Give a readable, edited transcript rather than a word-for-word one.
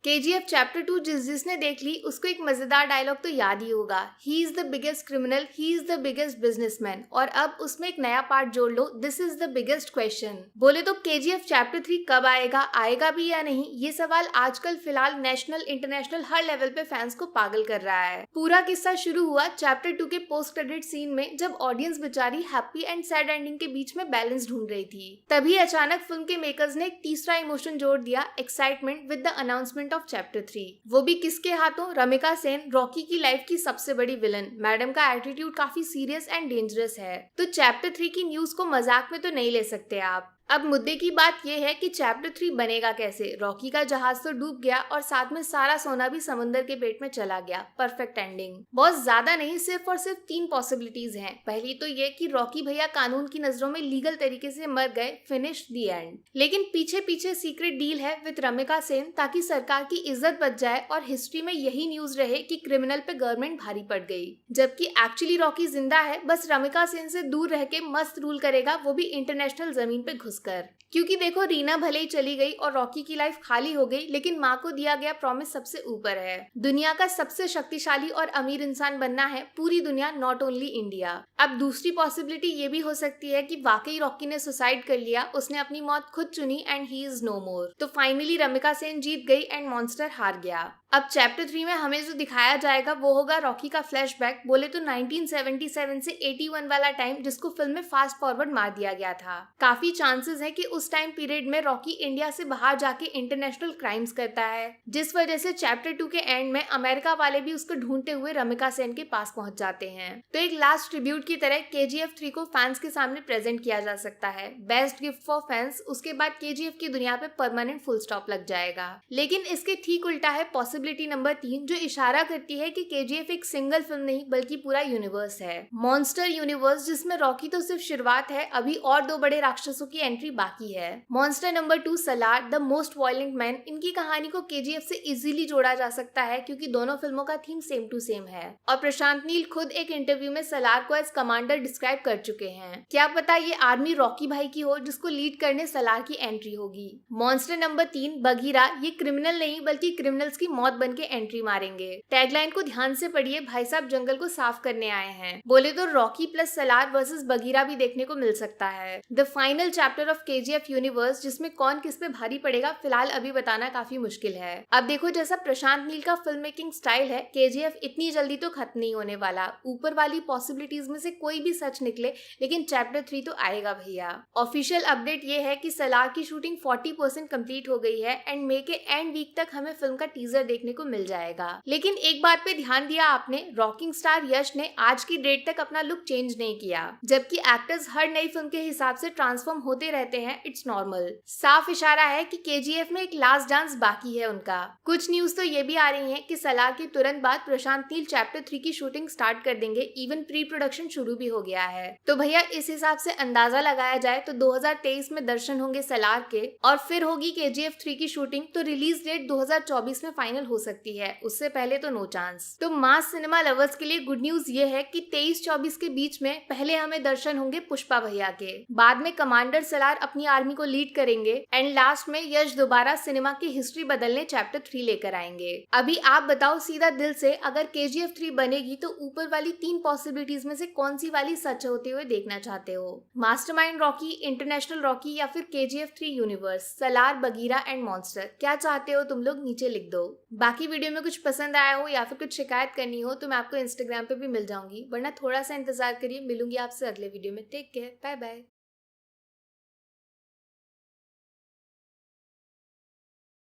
KGF chapter 2 जिसने देख ली उसको एक मजेदार डायलॉग तो याद ही होगा, he is the biggest criminal, he is the biggest businessman. और अब उसमें एक नया पार्ट जोड़ लो, this is the biggest question. बोले तो केजीएफ चैप्टर 3 कब आएगा, आएगा भी या नहीं, ये सवाल आजकल फिलहाल नेशनल इंटरनेशनल हर लेवल पे फैंस को पागल कर रहा है। पूरा किस्सा शुरू हुआ चैप्टर 2 के पोस्ट क्रेडिट सीन में, जब ऑडियंस बेचारी हैप्पी एंड सैड एंडिंग के बीच में बैलेंस ढूंढ रही थी। तभी अचानक फिल्म के मेकर्स ने एक तीसरा इमोशन जोड़ दिया, excitement with the announcement of chapter 3। वो भी किसके हाथों, रमिका सेन, रॉकी की लाइफ की सबसे बड़ी विलन। मैडम का एटीट्यूड काफी सीरियस एंड डेंजरस है, तो चैप्टर 3 की न्यूज को मजाक में तो नहीं ले सकते आप। अब मुद्दे की बात यह है कि चैप्टर 3 बनेगा कैसे। रॉकी का जहाज तो डूब गया और साथ में सारा सोना भी समुद्र के पेट में चला गया, परफेक्ट एंडिंग। बहुत ज्यादा नहीं, सिर्फ और सिर्फ 3 पॉसिबिलिटीज हैं। पहली तो ये कि रॉकी भैया कानून की नजरों में लीगल तरीके से मर गए, फिनिश द एंड। लेकिन पीछे पीछे सीक्रेट डील है विद रमिका सेन, ताकि सरकार की इज्जत बच जाए और हिस्ट्री में यही न्यूज रहे कि क्रिमिनल पे गवर्नमेंट भारी पड़ गई। जबकि एक्चुअली रॉकी जिंदा है, बस रमिका सेन से दूर रह के मस्त रूल करेगा, वो भी इंटरनेशनल जमीन पे घुस कर। क्योंकि देखो, रीना भले ही चली गई और रॉकी की लाइफ खाली हो गई, लेकिन माँ को दिया गया प्रॉमिस सबसे ऊपर है। दुनिया का सबसे शक्तिशाली और अमीर इंसान बनना है, पूरी दुनिया, नॉट ओनली इंडिया। अब दूसरी पॉसिबिलिटी ये भी हो सकती है कि वाकई रॉकी ने सुसाइड कर लिया, उसने अपनी मौत खुद चुनी एंड ही इज नो मोर। तो फाइनली रमिका सेन जीत गई एंड मॉन्स्टर हार गया। अब चैप्टर 3 में हमें जो दिखाया जाएगा वो होगा रॉकी का फ्लैशबैक। बोले तो 1977 से 81 वाला टाइम, जिसको फिल्म में फास्ट फॉरवर्ड मार दिया गया था। काफी चांसेस है कि उस टाइम पीरियड में रॉकी इंडिया से बाहर जाके इंटरनेशनल क्राइम्स करता है, जिस वजह से चैप्टर 2 के एंड में अमेरिका वाले भी उसको ढूंढते हुए रमिका सेन के पास पहुंच जाते हैं। तो एक लास्ट ट्रिब्यूट की तरह केजीएफ 3 को फैंस के सामने प्रेजेंट किया जा सकता है, बेस्ट गिफ्ट फॉर फैंस। उसके बाद केजीएफ की दुनिया पे परमानेंट फुल स्टॉप लग जाएगा। लेकिन इसके ठीक उल्टा है पॉसिबिलिटी नंबर 3, जो इशारा करती है कि केजीएफ एक सिंगल फिल्म नहीं बल्कि पूरा यूनिवर्स है, मॉन्स्टर यूनिवर्स, जिसमें रॉकी तो सिर्फ शुरुआत है, अभी और 2 बड़े राक्षसों की एंट्री बाकी है। Monster number 2 Salaar, the most violent man. इनकी कहानी को केजीएफ से इजीली जोड़ा जा सकता है, क्योंकि दोनों फिल्मों का थीम सेम टू सेम है। और प्रशांत नील खुद एक इंटरव्यू में सलार को एज कमांडर डिस्क्राइब कर चुके हैं। क्या पता ये आर्मी रॉकी भाई की हो, जिसको लीड करने सलार की एंट्री होगी। मॉन्स्टर नंबर 3 बगीरा, ये क्रिमिनल नहीं बल्कि क्रिमिनल्स की मौत बन के एंट्री मारेंगे। टैगलाइन को ध्यान से पढ़िए, भाई साहब जंगल को साफ करने आए हैं। बोले तो Rocky plus Salaar versus Bagheera भी देखने को मिल सकता है। The final chapter of KGF universe, जिसमें कौन किस पे भारी पड़ेगा फिलहाल अभी बताना काफी मुश्किल है। अब देखो, जैसा प्रशांत नील का फिल्म मेकिंग स्टाइल है, केजीएफ इतनी जल्दी तो खत्म नहीं होने वाला। ऊपर वाली पॉसिबिलिटीज में से कोई भी सच निकले, लेकिन चैप्टर 3 तो आएगा भैया। ऑफिशियल अपडेट ये है कि सलार की शूटिंग 40% कंप्लीट हो गई है एंड मई के एंड वीक तक हमें फिल्म का टीजर देखने को मिल जाएगा। लेकिन एक बात पे ध्यान दिया आपने, रॉकिंग स्टार यश ने आज की डेट तक अपना लुक चेंज नहीं किया, जबकि एक्टर्स हर नई फिल्म के हिसाब से ट्रांसफॉर्म होते रहते हैं, इट्स नॉर्मल। साफ इशारा है कि केजीएफ में एक लास्ट डांस बाकी है उनका। कुछ न्यूज तो ये भी आ रही है कि सलार के तुरंत बाद प्रशांत नील चैप्टर 3 की शूटिंग स्टार्ट कर देंगे, इवन प्री प्रोडक्शन शुरू भी हो गया है। तो भैया इस हिसाब से अंदाजा लगाया जाए तो 2023 में दर्शन होंगे सलार के, और फिर होगी केजीएफ 3 की शूटिंग, तो रिलीज डेट 2024 में फाइनल हो सकती है, उससे पहले तो नो चांस। तो मास सिनेमा लवर्स के लिए गुड न्यूज ये है कि 23-24 के बीच में पहले हमें दर्शन होंगे पुष्पा भैया के, बाद में कमांडर सलार अपनी आर्मी को लीड करेंगे एंड लास्ट में यश दोबारा सिनेमा की हिस्ट्री बदलने चैप्टर 3 लेकर आएंगे। अभी आप बताओ सीधा दिल से, अगर केजीएफ 3 बनेगी तो ऊपर वाली 3 पॉसिबिलिटीज में से कौन सी वाली सच होते हुए देखना चाहते हो? मास्टरमाइंड रॉकी, इंटरनेशनल रॉकी, या फिर KGF 3 universe, Salaar, Bagheera and monster? क्या चाहते हो तुम लोग, नीचे लिख दो। बाकी वीडियो में कुछ पसंद आया हो या फिर कुछ शिकायत करनी हो तो मैं आपको इंस्टाग्राम पे भी मिल जाऊंगी, वरना थोड़ा सा इंतजार करिए, मिलूंगी आपसे अगले वीडियो में। Take care, bye bye.